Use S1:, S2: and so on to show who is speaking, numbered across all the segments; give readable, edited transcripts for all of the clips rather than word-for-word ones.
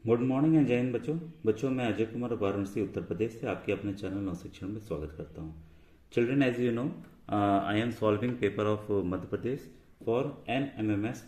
S1: Good morning and जय हिंद बच्चों मैं अजय कुमार वाराणसी उत्तर प्रदेश से आपके अपने चैनल नव शिक्षण में स्वागत करता हूँ। Children, as you know, I am solving paper of Madhya Pradesh for NMMS,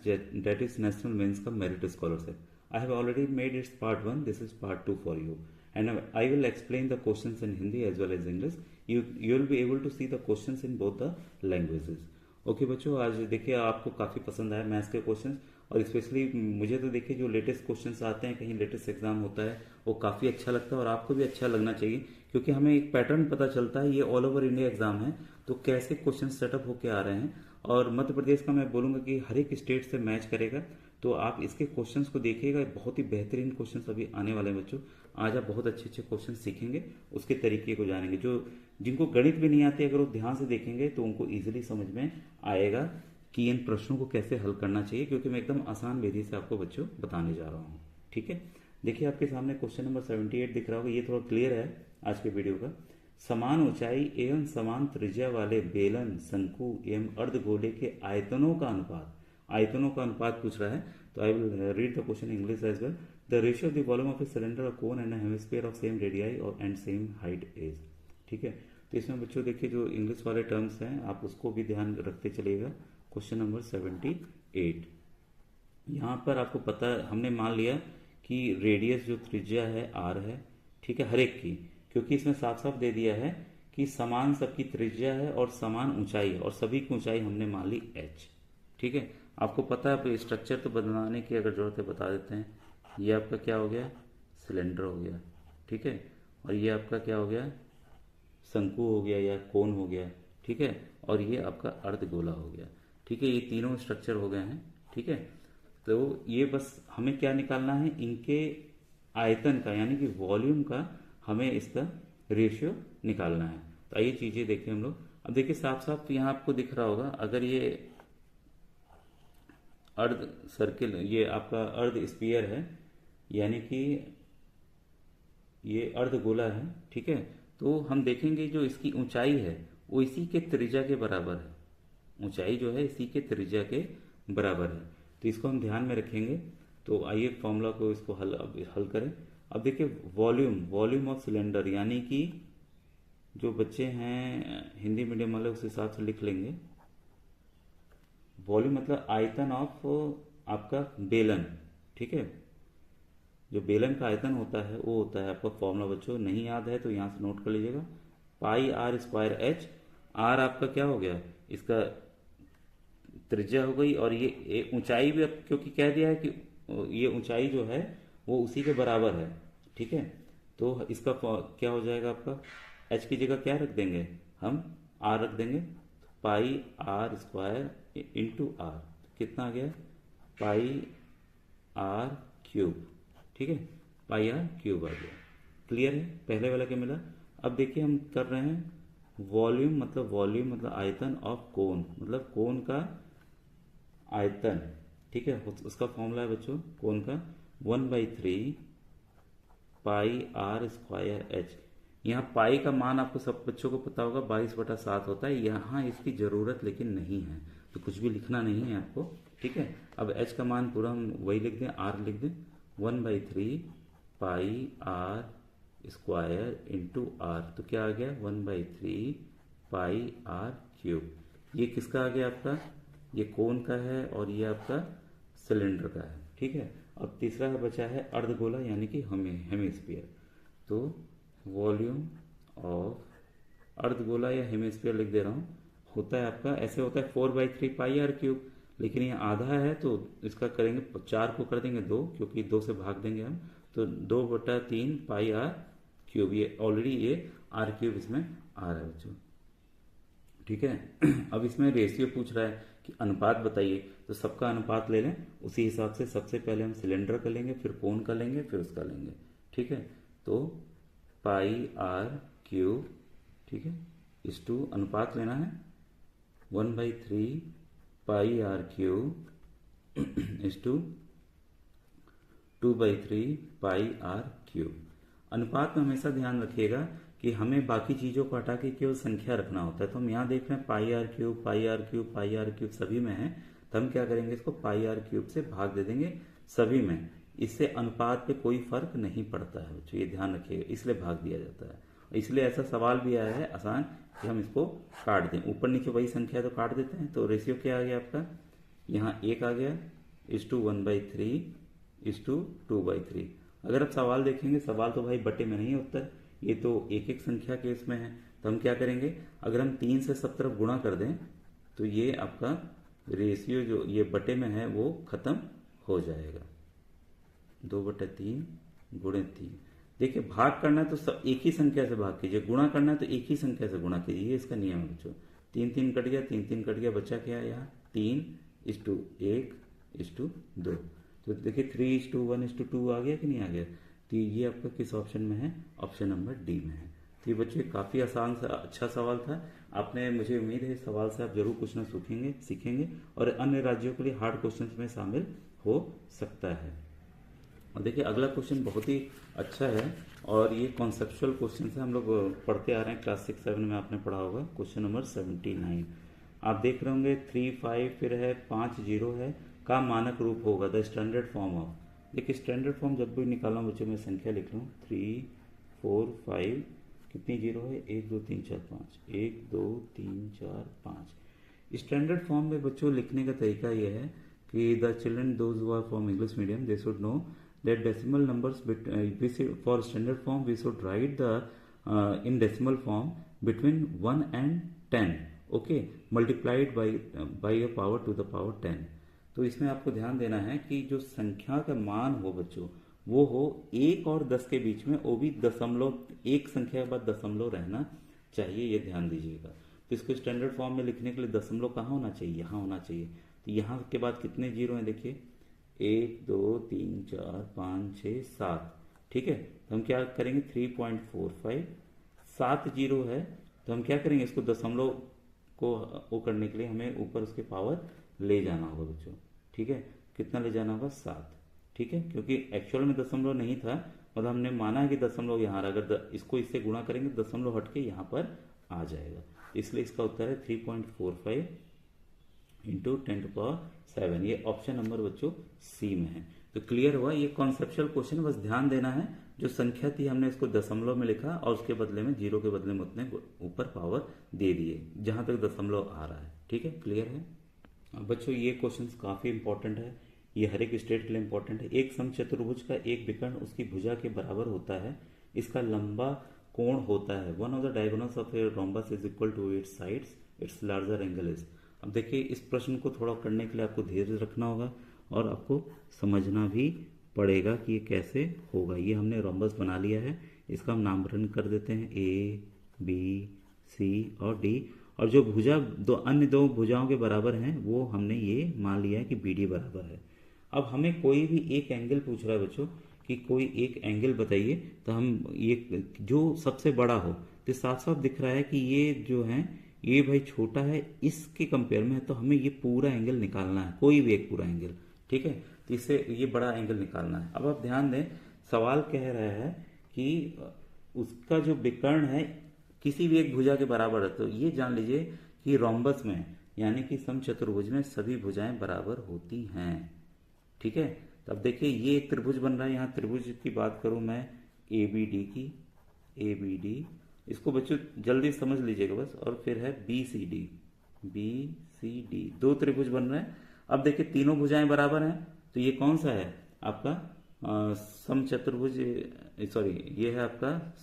S1: that is National Men's Come Merit Scholarship. I have already made its part 1. This is part 2 for you, and I will explain the questions in Hindi as well as English. You will be able to see the questions in both the languages. Okay बच्चों, आज देखिए आपको काफ़ी पसंद आया maths के questions, और specially मुझे तो देखिए जो लेटेस्ट क्वेश्चंस आते हैं, कहीं लेटेस्ट एग्जाम होता है, वो काफ़ी अच्छा लगता है और आपको भी अच्छा लगना चाहिए, क्योंकि हमें एक पैटर्न पता चलता है। ये ऑल ओवर इंडिया एग्जाम है, तो कैसे क्वेश्चन सेटअप होके आ रहे हैं। और मध्य प्रदेश का मैं बोलूँगा कि हर एक स्टेट से मैच करेगा, तो आप इसके क्वेश्चंस को देखिएगा। बहुत ही बेहतरीन क्वेश्चंस अभी आने वाले हैं बच्चों। आज आप बहुत अच्छे अच्छे क्वेश्चन सीखेंगे, उसके तरीके को जानेंगे। जो जिनको गणित भी नहीं आती, अगर वो ध्यान से देखेंगे तो उनको इजीली समझ में आएगा कि इन प्रश्नों को कैसे हल करना चाहिए, क्योंकि मैं एकदम आसान विधि से आपको बच्चों बताने जा रहा हूँ। ठीक है, देखिए आपके सामने क्वेश्चन नंबर 78 दिख रहा होगा। ये थोड़ा क्लियर है आज के वीडियो का। समान ऊंचाई एवं समान त्रिज्या वाले बेलन, शंकु एवं अर्धगोले के आयतनों का अनुपात पूछ रहा है। तो I will read the question English as well. The ratio of the volume of a cylinder, a cone and hemisphere of same radii और एंड सेम हाइट इज। ठीक है, तो इसमें बच्चों देखिए जो इंग्लिश वाले टर्म्स हैं आप उसको भी ध्यान रखते चलिएगा। क्वेश्चन नंबर 78, यहाँ पर आपको पता, हमने मान लिया कि रेडियस जो त्रिज्या है आर है, ठीक है, हर एक की, क्योंकि इसमें साफ साफ दे दिया है कि समान सबकी त्रिज्या है और समान ऊंचाई है, और सभी की ऊंचाई हमने मान ली h। ठीक है, आपको पता है, स्ट्रक्चर तो बनाने की अगर जरूरत है बता देते हैं। ये आपका क्या हो गया, सिलेंडर हो गया, ठीक है, और ये आपका क्या हो गया, शंकु हो गया या कोन हो गया, ठीक है, और ये आपका अर्धगोला हो गया। ठीक है, ये तीनों स्ट्रक्चर हो गए हैं। ठीक है, तो ये बस हमें क्या निकालना है, इनके आयतन का, यानी कि वॉल्यूम का हमें इसका रेशियो निकालना है। तो आइए चीजें देखें हम लोग। अब देखिए साफ साफ यहाँ आपको दिख रहा होगा, अगर ये अर्ध सर्किल, ये आपका अर्ध स्फीयर है, यानी कि ये अर्धगोला है, ठीक है, तो हम देखेंगे जो इसकी ऊंचाई है वो इसी के त्रिज्या के बराबर है। ऊंचाई जो है इसी के त्रिज्या के बराबर है, तो इसको हम ध्यान में रखेंगे। तो आइए फॉर्मूला को इसको हल करें। अब देखिए वॉल्यूम ऑफ सिलेंडर, यानी कि जो बच्चे हैं हिंदी मीडियम वाले उस हिसाब से लिख लेंगे। वॉल्यूम मतलब आयतन ऑफ आपका बेलन, ठीक है, जो बेलन का आयतन होता है वो होता है आपका फॉर्मूला बच्चों, नहीं याद है तो यहां से नोट कर लीजिएगा, पाई आर स्क्वायर एच। आर आपका क्या हो गया, इसका त्रिज्या हो गई, और ये ऊंचाई भी, अब क्योंकि कह दिया है कि ये ऊंचाई जो है वो उसी के बराबर है। ठीक है, तो इसका क्या हो जाएगा आपका, एच की जगह क्या रख देंगे हम, आर रख देंगे। तो पाई आर स्क्वायर इंटू आर, कितना आ गया, पाई आर क्यूब। ठीक है, पाई आर क्यूब आ गया। क्लियर है, पहले वाला क्या मिला। अब देखिए हम कर रहे हैं वॉल्यूम मतलब आयतन ऑफ कोन, मतलब कोन का आयतन। ठीक है, उसका फॉर्मूला है बच्चों कोन का 1/3 पाई आर स्क्वायर एच। यहाँ पाई का मान आपको सब बच्चों को पता होगा 22/7 होता है। यहाँ इसकी जरूरत लेकिन नहीं है, तो कुछ भी लिखना नहीं है आपको। ठीक है, अब एच का मान पूरा हम वही लिख दें, आर लिख दें, 1/3 पाई आर स्क्वायर इंटू आर, तो क्या आ गया 1/3 पाई आर क्यूब। ये किसका आ गया आपका, ये कोन का है और ये आपका सिलेंडर का है। ठीक है, अब तीसरा बचा है अर्धगोला, यानी कि हेमिस्फीयर। तो वॉल्यूम ऑफ अर्धगोला या हेमिस्फीयर लिख दे रहा हूँ, होता है आपका, ऐसे होता है 4/3 पाई आर क्यूब, लेकिन ये आधा है तो इसका करेंगे 4 को कर देंगे 2, क्योंकि 2 से भाग देंगे हम, तो 2/3 पाई आर क्यूब। ये ऑलरेडी ये आर क्यूब इसमें आ रहा है बच्चों। ठीक है, अब इसमें रेशियो पूछ रहा है कि अनुपात बताइए, तो सबका अनुपात ले लें। उसी हिसाब से सबसे पहले हम सिलेंडर का लेंगे, फिर कोन का लेंगे, फिर उसका लेंगे। ठीक है, तो पाई आर क्यूब, ठीक है, इस टू अनुपात लेना है 1/3 पाई आर क्यूब इस टू 2/3 पाई आर क्यूब। अनुपात में हमेशा ध्यान रखिएगा कि हमें बाकी चीजों को हटा के केवल संख्या रखना होता है। तो हम यहाँ देख रहे हैं pi r cube, pi r cube, pi r cube सभी में है, तो हम क्या करेंगे, इसको पाई आर क्यूब से भाग दे देंगे सभी में। इससे अनुपात पे कोई फर्क नहीं पड़ता है बच्चों, ये ध्यान रखिएगा, इसलिए भाग दिया जाता है। इसलिए ऐसा सवाल भी आया है आसान कि हम इसको काट दें, ऊपर नीचे वही संख्या तो काट देते हैं। तो रेशियो क्या आ गया आपका, यहाँ 1 आ गया, इस टू 1/3 इस टू 2/3। अगर आप सवाल देखेंगे, सवाल तो भाई बटे में नहीं है उत्तर, ये तो एक एक संख्या के इसमें है। तो हम क्या करेंगे, अगर हम 3 से सब तरफ गुणा कर दें तो ये आपका रेशियो जो ये बटे में है वो खत्म हो जाएगा। 2/3 गुणे 3। देखिए भाग करना है तो सब एक ही संख्या से भाग कीजिए, गुणा करना है तो एक ही संख्या से गुणा कीजिए, ये इसका नियम है बच्चों। 3 3 कट गया, 3 3 कट गया, बचा क्या है यहाँ 3:1:2। तो देखिए 3:1:2 आ गया कि नहीं आ गया। तो ये आपका किस ऑप्शन में है, ऑप्शन नंबर डी में है। तो ये बच्चों काफी आसान सा अच्छा सवाल था। आपने, मुझे उम्मीद है इस सवाल से आप जरूर कुछ ना सीखेंगे और अन्य राज्यों के लिए हार्ड क्वेश्चंस में शामिल हो सकता है। और देखिए अगला क्वेश्चन बहुत ही अच्छा है और ये कॉन्सेप्चुअल क्वेश्चन है, हम लोग पढ़ते आ रहे हैं क्लास 6-7 में, आपने पढ़ा होगा। क्वेश्चन नंबर 79 आप देख रहे होंगे, 3 5 फिर है 5 0 है का मानक रूप होगा, द स्टैंडर्ड फॉर्म ऑफ। देखिए स्टैंडर्ड फॉर्म जब भी निकाला बच्चों, मैं संख्या लिख रहा हूँ 3 4 5, कितनी जीरो है, 1 2 3 4 5, 1 2 3 4 5। स्टैंडर्ड फॉर्म में बच्चों लिखने का तरीका यह है कि the children those who are from English medium they should know that decimal numbers for standard form we should write the in decimal form between 1 and 10, okay, multiplied by a power to the power 10। तो इसमें आपको ध्यान देना है कि जो संख्या का मान हो बच्चों वो हो 1 और 10 के बीच में, वो भी दशमलव, एक संख्या के बाद दशमलव रहना चाहिए, ये ध्यान दीजिएगा। तो इसको स्टैंडर्ड फॉर्म में लिखने के लिए दशमलव कहाँ होना चाहिए, यहाँ होना चाहिए। तो यहाँ के बाद कितने जीरो हैं, देखिए 1 2 3 4 5 6 7, ठीक है। तो हम क्या करेंगे 3.45, 7 जीरो है तो हम क्या करेंगे, इसको दशमलव को वो करने के लिए हमें ऊपर उसके पावर ले जाना होगा बच्चों, ठीक है। कितना ले जाना होगा 7, ठीक है, क्योंकि एक्चुअल में दशमलव नहीं था, मतलब हमने माना है कि दशमलव यहाँ, अगर इसको इससे गुणा करेंगे दशमलव हट के यहाँ पर आ जाएगा, इसलिए इसका उत्तर है 3.45 इंटू 10⁻⁷। ये ऑप्शन नंबर बच्चों सी में है। तो क्लियर हुआ, ये कॉन्सेप्चुअल क्वेश्चन, बस ध्यान देना है जो संख्या थी हमने इसको दशमलव में लिखा और उसके बदले में जीरो के बदले में उतने ऊपर पावर दे दिए जहां तक दशमलव आ रहा है, ठीक है, क्लियर है। अब बच्चों ये क्वेश्चन काफी इंपॉर्टेंट है, ये हर एक स्टेट के लिए इंपॉर्टेंट है। एक समचतुर्भुज का एक विकर्ण उसकी भुजा के बराबर होता है, इसका लंबा कोण होता है, one of the diagonals of a rhombus is equal to its sides, its larger angle is. अब देखिए इस प्रश्न को थोड़ा करने के लिए आपको धैर्य रखना होगा और आपको समझना भी पड़ेगा कि ये कैसे होगा। ये हमने रोम्बस बना लिया है, इसका हम नामकरण कर देते हैं ए बी सी और डी, और जो भुजा अन्य दो भुजाओं के बराबर हैं वो हमने ये मान लिया है कि बी डी बराबर है। अब हमें कोई भी एक एंगल पूछ रहा है बच्चों कि कोई एक एंगल बताइए, तो हम ये जो सबसे बड़ा हो, तो साफ साफ दिख रहा है कि ये जो है ये भाई छोटा है इसके कंपेयर में, तो हमें ये पूरा एंगल निकालना है, कोई भी एक पूरा एंगल, ठीक है। तो इससे ये बड़ा एंगल निकालना है। अब आप ध्यान दें, सवाल कह रहा है कि उसका जो विकर्ण है किसी भी एक भुजा के बराबर है, तो ये जान लीजिए कि रोम्बस में यानी कि समचतुर्भुज में सभी भुजाएं बराबर होती हैं, ठीक है। तो अब देखिए ये एक त्रिभुज बन रहा है, यहाँ त्रिभुज की बात करूं मैं ए बी डी की, ए बी डी, इसको बच्चों जल्दी समझ लीजिएगा बस, और फिर है बी सी डी, दो त्रिभुज बन रहे हैं। अब देखिए तीनों भुजाएं बराबर हैं, तो ये कौन सा है आपका समचतुर्भुज, सॉरी ये है आपका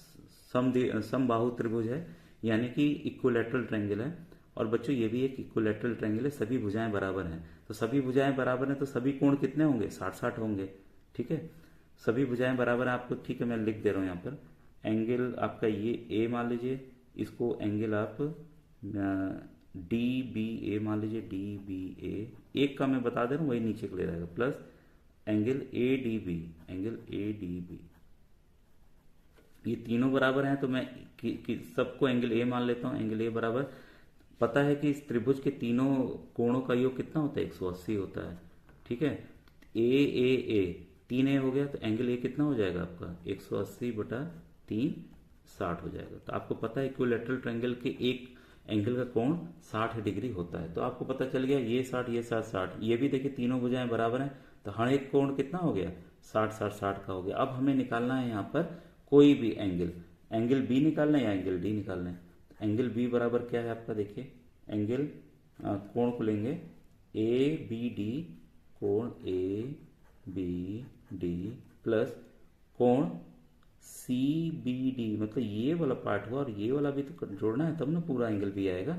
S1: समबाहु त्रिभुज है, यानी कि इक्विलैटरल ट्रायंगल है। और बच्चों ये भी एक इक्विलैटरल ट्रायंगल है, सभी भुजाएं बराबर हैं, तो सभी भुजाएं बराबर हैं तो सभी कोण कितने होंगे, 60-60 होंगे, ठीक है। सभी भुजाएं बराबर हैं आपको, ठीक है, मैं लिख दे रहा हूं यहाँ पर। एंगल आपका ये ए मान लीजिए, इसको एंगल आप डी बी ए मान लीजिए, डी बी ए, एक का मैं बता दे रहा हूँ वही नीचे क्लियर आएगा, plus angle A D B, ये तीनों बराबर हैं, तो मैं सबको एंगल ए मान लेता हूँ, एंगल ए बराबर, पता है कि इस त्रिभुज के तीनों कोणों का योग कितना होता है, 180 होता है, ठीक है। ए 3a हो गया, तो एंगल ए कितना हो जाएगा आपका 180/3 60 हो जाएगा। तो आपको पता है इक्विलैटरल ट्रायंगल के एक एंगल का कोण 60 डिग्री होता है, तो आपको पता चल गया ये 60 ये 60, ये भी देखिए तीनों भुजाएं बराबर हैं, तो हर एक कोण कितना हो गया 60 60 60 का हो गया। अब हमें निकालना है यहाँ पर कोई भी एंगल, एंगल बी निकालना है या एंगल डी निकालना है। एंगल बी बराबर क्या है आपका, देखिए एंगल कोण को लेंगे ए बी डी, कोण ए बी डी प्लस कोण सी बी डी, मतलब ये वाला पार्ट हुआ और ये वाला भी तो जोड़ना है तब ना पूरा एंगल भी आएगा।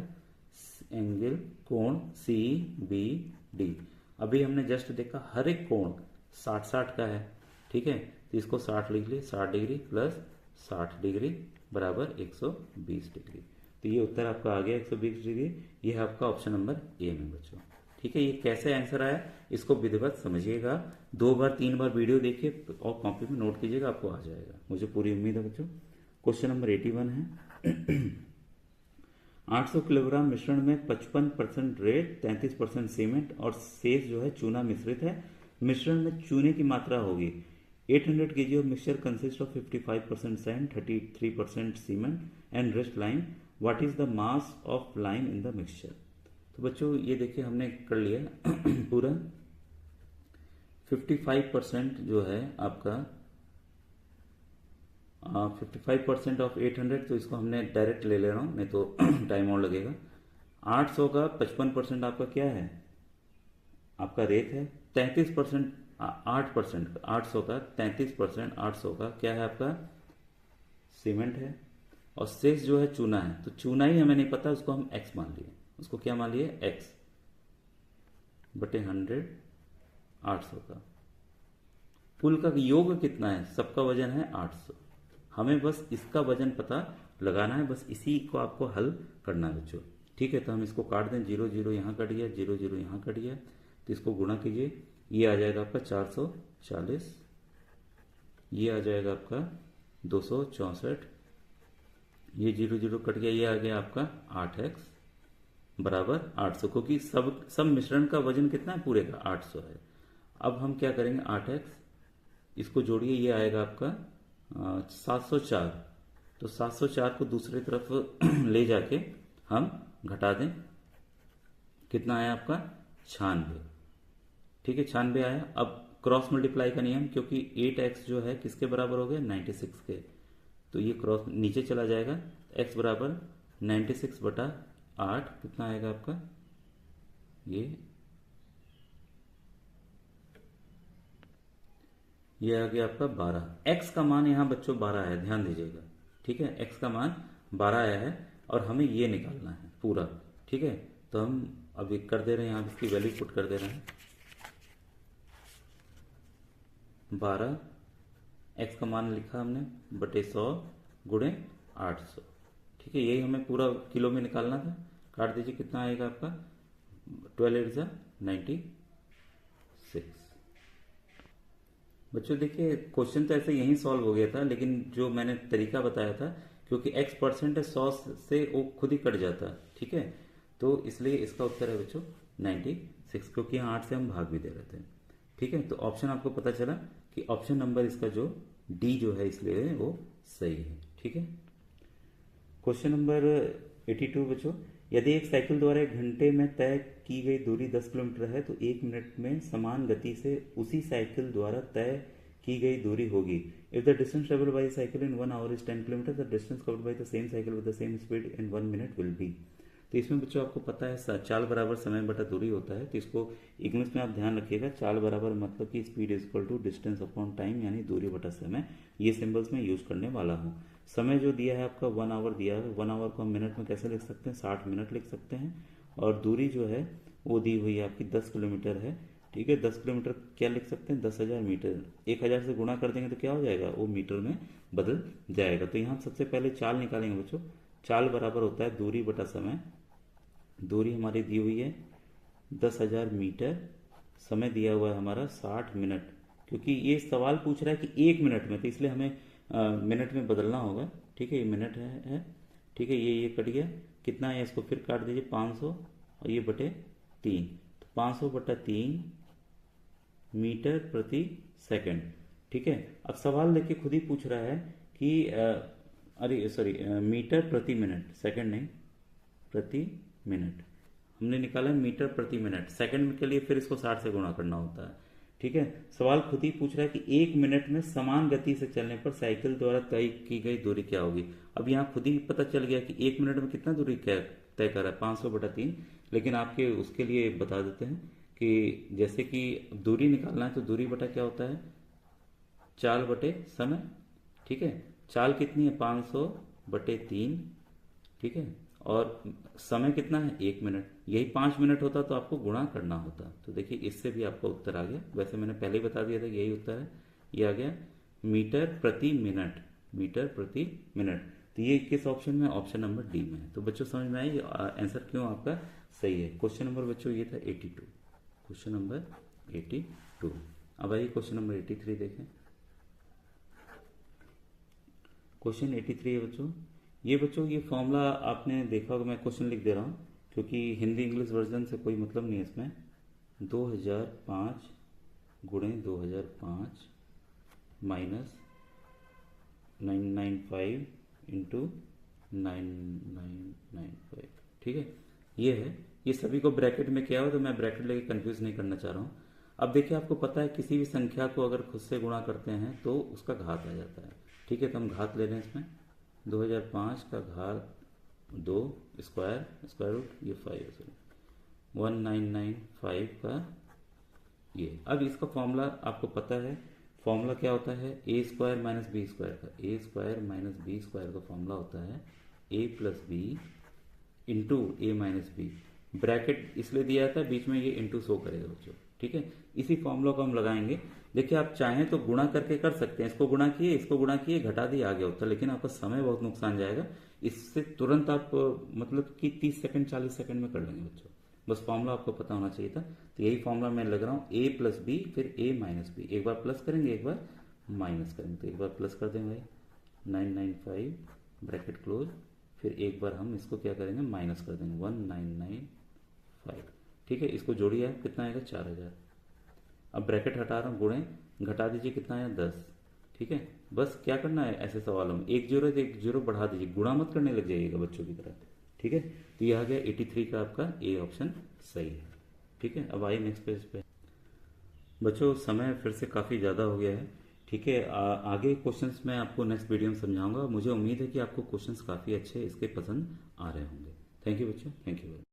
S1: एंगल कोण सी बी डी, अभी हमने जस्ट देखा हर एक कोण 60 60 का है, ठीक है, तो इसको 60 लिख लिए, 60 डिग्री प्लस 60 डिग्री बराबर 120 डिग्री। तो ये उत्तर आपका आ गया 120 डिग्री। ये है आपका ऑप्शन नंबर ए में बच्चों, ठीक है। ये कैसे आंसर आया इसको विधिवत समझिएगा, 2 बार 3 बार वीडियो देखिए और कॉपी में नोट कीजिएगा, आपको आ जाएगा, मुझे पूरी उम्मीद है बच्चों। क्वेश्चन नंबर 81 है 800 किलोग्राम मिश्रण में 55% रेत, 33% सीमेंट और शेष जो है चूना मिश्रित है। मिश्रण में चूने की मात्रा होगी 800 kg of mixture consist of 55% sand, 33% cement and rest lime. What is the mass of lime in the mixture. तो बच्चों ये देखिए हमने कर लिया पूरा 55% जो है आपका 55% ऑफ 800, तो इसको हमने डायरेक्ट ले रहा हूं, नहीं तो टाइम और लगेगा। 800 का 55% आपका क्या है, आपका रेत है। 33% 8% 800 का 33% 800 का क्या है आपका सीमेंट है और शेष जो है चूना है। तो चूना ही हमें नहीं पता, उसको हम x मान लिए, उसको क्या मान लिए x बटे 100 800 का। कुल का योग कितना है, सबका वजन है 800, हमें बस इसका वजन पता लगाना है, बस इसी को आपको हल करना है बच्चों, ठीक है। तो हम इसको काट दें, 0 0 यहाँ कट गया, 0 0 यहाँ कट गया, तो इसको गुणा कीजिए, ये आ जाएगा आपका 440, ये आ जाएगा आपका 264, ये 0 0 कट गया, ये आ गया आपका 8x बराबर 800, क्योंकि सब मिश्रण का वजन कितना है पूरे का 800 है। अब हम क्या करेंगे 8x इसको जोड़िए, ये आएगा आपका 704, तो 704 को दूसरी तरफ ले जाके हम घटा दें, कितना आया आपका 96, ठीक है 96 आया। अब क्रॉस मल्टीप्लाई का नियम, क्योंकि 8x जो है किसके बराबर हो गया 96 के, तो ये क्रॉस नीचे चला जाएगा, x बराबर 96 बटा 8 कितना आएगा आपका, ये आ गया आपका 12। x का मान यहाँ बच्चों 12 है, ध्यान दीजिएगा, ठीक है, x का मान 12 आया है और हमें ये निकालना है पूरा, ठीक है। तो हम अभी कर दे रहे हैं, यहाँ इसकी वैल्यू पुट कर दे रहे हैं, 12 x का मान लिखा हमने बटे 100 गुणे 800, ठीक है। यही हमें पूरा किलो में निकालना था, काट दीजिए, कितना आएगा आपका 12 8 96। बच्चों देखिए क्वेश्चन तो ऐसे यहीं सॉल्व हो गया था, लेकिन जो मैंने तरीका बताया था, क्योंकि x% है 100 से वो खुद ही कट जाता, ठीक है, तो इसलिए इसका उत्तर है बच्चों 96, क्योंकि यहाँ 8 से हम भाग भी दे रहे थे, ठीक है। तो ऑप्शन आपको पता चला कि ऑप्शन नंबर इसका जो डी जो है इसलिए वो सही है, ठीक है। क्वेश्चन नंबर 82 बच्चों, यदि एक साइकिल द्वारा 1 घंटे में तय की गई दूरी 10 किलोमीटर है तो 1 मिनट में समान गति से उसी साइकिल द्वारा तय की गई दूरी होगी। If the distance travelled by cycle in 1 our is 10 kilometre, the distance covered by the same cycle with the same speed in 1 minute will be. तो इसमें बच्चों आपको पता है चाल बराबर समय बटा दूरी होता है, तो इसको इंग्लिश में आप ध्यान रखिएगा, चाल बराबर मतलब कि speed is equal to distance upon time, यानी दूरी बटा समय, ये सिंबल्स में यूज करने वाला हूँ। समय जो दिया है आपका 1 आवर दिया है, 1 आवर को हम मिनट में कैसे लिख सकते हैं 60 मिनट लिख सकते हैं, और दूरी जो है वो दी हुई है आपकी 10 किलोमीटर है, ठीक है। 10 किलोमीटर क्या लिख सकते हैं 10,000 मीटर, 1000 से गुणा कर देंगे तो क्या हो जाएगा वो मीटर में बदल जाएगा। तो यहाँ सबसे पहले चाल निकालेंगे बच्चों, चाल बराबर होता है दूरी बटा समय, दूरी हमारी दी हुई है 10,000 मीटर, समय दिया हुआ है हमारा 60 मिनट, क्योंकि ये सवाल पूछ रहा है कि 1 मिनट में, तो इसलिए हमें मिनट में बदलना होगा, ठीक है। ये मिनट है, ठीक है, ये कट गया, कितना है इसको फिर काट दीजिए 500 और ये बटे 3, तो 500 बटा 3 मीटर प्रति सेकंड, ठीक है। अब सवाल देखिए खुद ही पूछ रहा है कि अरे सॉरी मीटर प्रति मिनट, सेकंड नहीं प्रति मिनट, हमने निकाला मीटर प्रति मिनट, सेकंड के लिए फिर इसको 60 से गुणा करना होता है, ठीक है। सवाल खुद ही पूछ रहा है कि 1 मिनट में समान गति से चलने पर साइकिल द्वारा तय की गई दूरी क्या होगी। अब यहाँ खुद ही पता चल गया कि 1 मिनट में कितना दूरी तय कर रहा है, 500/3। लेकिन आपके उसके लिए बता देते हैं कि जैसे कि दूरी निकालना है तो दूरी बटा क्या होता है, चाल बटे समय। ठीक है, चाल कितनी है, 500/3। ठीक है, और समय कितना है, 1 मिनट। यही 5 मिनट होता तो आपको गुणा करना होता। तो देखिए इससे भी आपका उत्तर आ गया। वैसे मैंने पहले ही बता दिया था कि यही उत्तर है। ये आ गया मीटर प्रति मिनट, मीटर प्रति मिनट। तो ये किस ऑप्शन में, ऑप्शन नंबर डी में है। तो बच्चों समझ में आया आंसर क्यों आपका सही है। क्वेश्चन नंबर बच्चों ये था 82, क्वेश्चन नंबर 82। अब आइए क्वेश्चन नंबर 83 देखें। क्वेश्चन 83 है बच्चों। ये बच्चों ये फॉर्मूला आपने देखा होगा, मैं क्वेश्चन लिख दे रहा हूँ क्योंकि हिंदी इंग्लिश वर्जन से कोई मतलब नहीं है इसमें। 2005 गुणे 2005 माइनस 995 इंटू 9995। ठीक है, ये है। ये सभी को ब्रैकेट में किया हो तो मैं ब्रैकेट लेके कंफ्यूज नहीं करना चाह रहा हूँ। अब देखिए आपको पता है किसी भी संख्या को अगर खुद से गुणा करते हैं तो उसका घात आ जाता है। ठीक है, तो हम घात ले रहे हैं इसमें। 2005 का घात 2 स्क्वायर, स्क्वायर रूट, ये 5 है, 1995 का ये। अब इसका फॉर्मूला आपको पता है, फॉर्मूला क्या होता है, ए स्क्वायर माइनस बी स्क्वायर का। ए स्क्वायर माइनस बी स्क्वायर का फॉर्मूला होता है ए प्लस बी इंटू ए माइनस बी। ब्रैकेट इसलिए दिया जाता है, बीच में ये इंटू शो करेगा बच्चों। ठीक है, इसी फॉर्मूला को हम लगाएंगे। देखिए आप चाहें तो गुणा करके कर सकते हैं, इसको गुणा किए, इसको गुणा किए, घटा दिए, आ गया उत्तर। लेकिन आपका समय बहुत नुकसान जाएगा। इससे तुरंत आप मतलब कि 30 सेकंड 40 सेकंड में कर लेंगे बच्चों। बस फॉर्मूला आपको पता होना चाहिए था। तो यही फॉर्मूला मैं लग रहा हूँ, ए प्लस बी फिर ए माइनस बी। एक बार प्लस करेंगे, एक बार माइनस करेंगे। तो एक बार प्लस कर देंगे भाई 995 ब्रैकेट क्लोज, फिर एक बार हम इसको क्या करेंगे, माइनस कर देंगे 1995। ठीक है, इसको जोड़िए आप, कितना आएगा 4000। अब ब्रैकेट हटा रहा हूँ, गुणे, घटा दीजिए, कितना आया 10। ठीक है, बस क्या करना है ऐसे सवालों में, एक जीरो तो एक जीरो बढ़ा दीजिए, गुणा मत करने लग जाइएगा बच्चों की तरह। ठीक है, तो ये आ गया 83 का आपका ए ऑप्शन सही है। ठीक है, अब आइए नेक्स्ट पेज पे। बच्चों समय फिर से काफ़ी ज़्यादा हो गया है। ठीक है, आगे क्वेश्चंस मैं आपको नेक्स्ट वीडियो में समझाऊंगा। मुझे उम्मीद है कि आपको क्वेश्चंस काफ़ी अच्छे इसके पसंद आ रहे होंगे। थैंक यू बच्चों, थैंक यू।